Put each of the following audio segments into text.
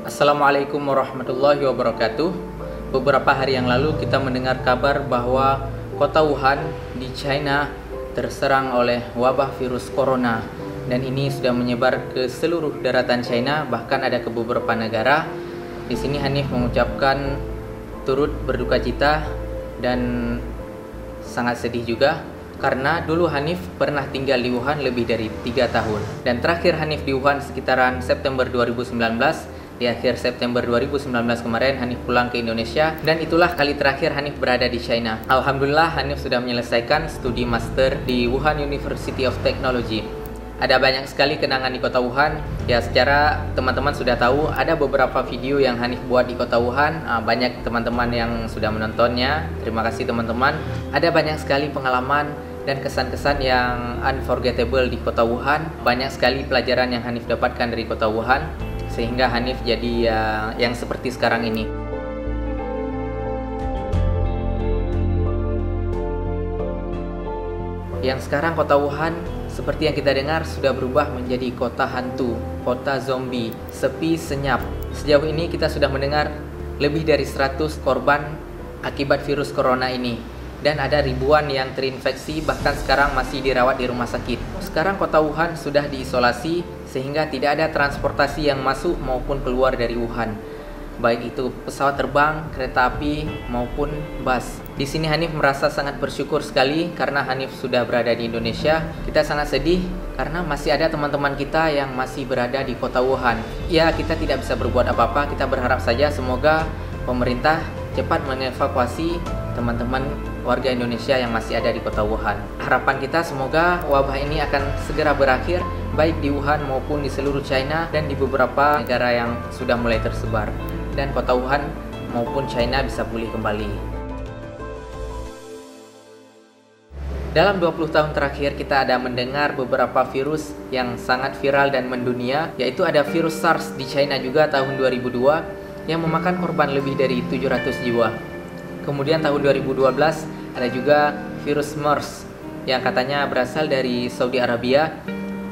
Assalamualaikum warahmatullahi wabarakatuh. Beberapa hari yang lalu kita mendengar kabar bahwa kota Wuhan di China terserang oleh wabah virus corona, dan ini sudah menyebar ke seluruh daratan China, bahkan ada ke beberapa negara. Di sini Hanif mengucapkan turut berduka cita dan sangat sedih juga, karena dulu Hanif pernah tinggal di Wuhan lebih dari 3 tahun, dan terakhir Hanif di Wuhan sekitaran September 2019. Di akhir September 2019 kemarin Hanif pulang ke Indonesia, dan itulah kali terakhir Hanif berada di China. Alhamdulillah Hanif sudah menyelesaikan studi master di Wuhan University of Technology. Ada banyak sekali kenangan di kota Wuhan. Ya, secara teman-teman sudah tahu, ada beberapa video yang Hanif buat di kota Wuhan. Banyak teman-teman yang sudah menontonnya. Terima kasih teman-teman. Ada banyak sekali pengalaman dan kesan-kesan yang unforgettable di kota Wuhan. Banyak sekali pelajaran yang Hanif dapatkan dari kota Wuhan, sehingga Hanif jadi yang seperti sekarang ini. Yang sekarang kota Wuhan, seperti yang kita dengar, sudah berubah menjadi kota hantu, kota zombie, sepi senyap. Sejauh ini kita sudah mendengar lebih dari 100 korban akibat virus corona ini, dan ada ribuan yang terinfeksi, bahkan sekarang masih dirawat di rumah sakit. Sekarang kota Wuhan sudah diisolasi, sehingga tidak ada transportasi yang masuk maupun keluar dari Wuhan, baik itu pesawat terbang, kereta api, maupun bus. Di sini Hanif merasa sangat bersyukur sekali karena Hanif sudah berada di Indonesia. Kita sangat sedih karena masih ada teman-teman kita yang masih berada di kota Wuhan. Ya, kita tidak bisa berbuat apa-apa. Kita berharap saja semoga pemerintah cepat mengevakuasi teman-teman warga Indonesia yang masih ada di kota Wuhan. Harapan kita semoga wabah ini akan segera berakhir, baik di Wuhan maupun di seluruh China dan di beberapa negara yang sudah mulai tersebar, dan kota Wuhan maupun China bisa pulih kembali. Dalam 20 tahun terakhir kita ada mendengar beberapa virus yang sangat viral dan mendunia, yaitu ada virus SARS di China juga tahun 2002 yang memakan korban lebih dari 700 jiwa. Kemudian tahun 2012 ada juga virus MERS yang katanya berasal dari Saudi Arabia,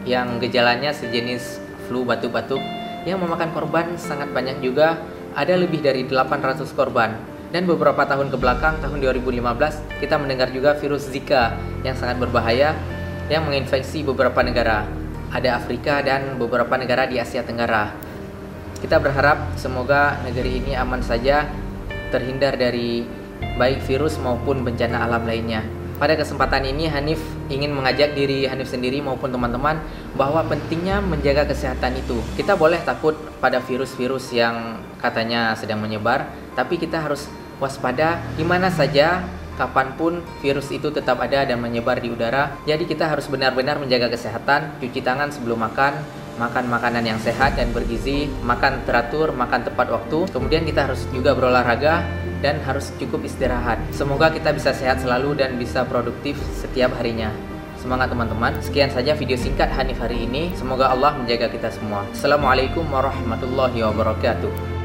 yang gejalanya sejenis flu batuk-batuk yang memakan korban sangat banyak juga, ada lebih dari 800 korban. Dan beberapa tahun ke belakang, tahun 2015, kita mendengar juga virus Zika yang sangat berbahaya yang menginfeksi beberapa negara. Ada Afrika dan beberapa negara di Asia Tenggara. Kita berharap semoga negeri ini aman saja, terhindar dari baik virus maupun bencana alam lainnya. Pada kesempatan ini Hanif ingin mengajak diri Hanif sendiri maupun teman-teman bahwa pentingnya menjaga kesehatan itu. Kita boleh takut pada virus-virus yang katanya sedang menyebar, tapi kita harus waspada di mana saja, kapanpun virus itu tetap ada dan menyebar di udara. Jadi kita harus benar-benar menjaga kesehatan, cuci tangan sebelum makan, makan makanan yang sehat dan bergizi, makan teratur, makan tepat waktu. Kemudian kita harus juga berolahraga dan harus cukup istirahat. Semoga kita bisa sehat selalu dan bisa produktif setiap harinya. Semangat teman-teman. Sekian saja video singkat Hanif hari ini. Semoga Allah menjaga kita semua. Assalamualaikum warahmatullahi wabarakatuh.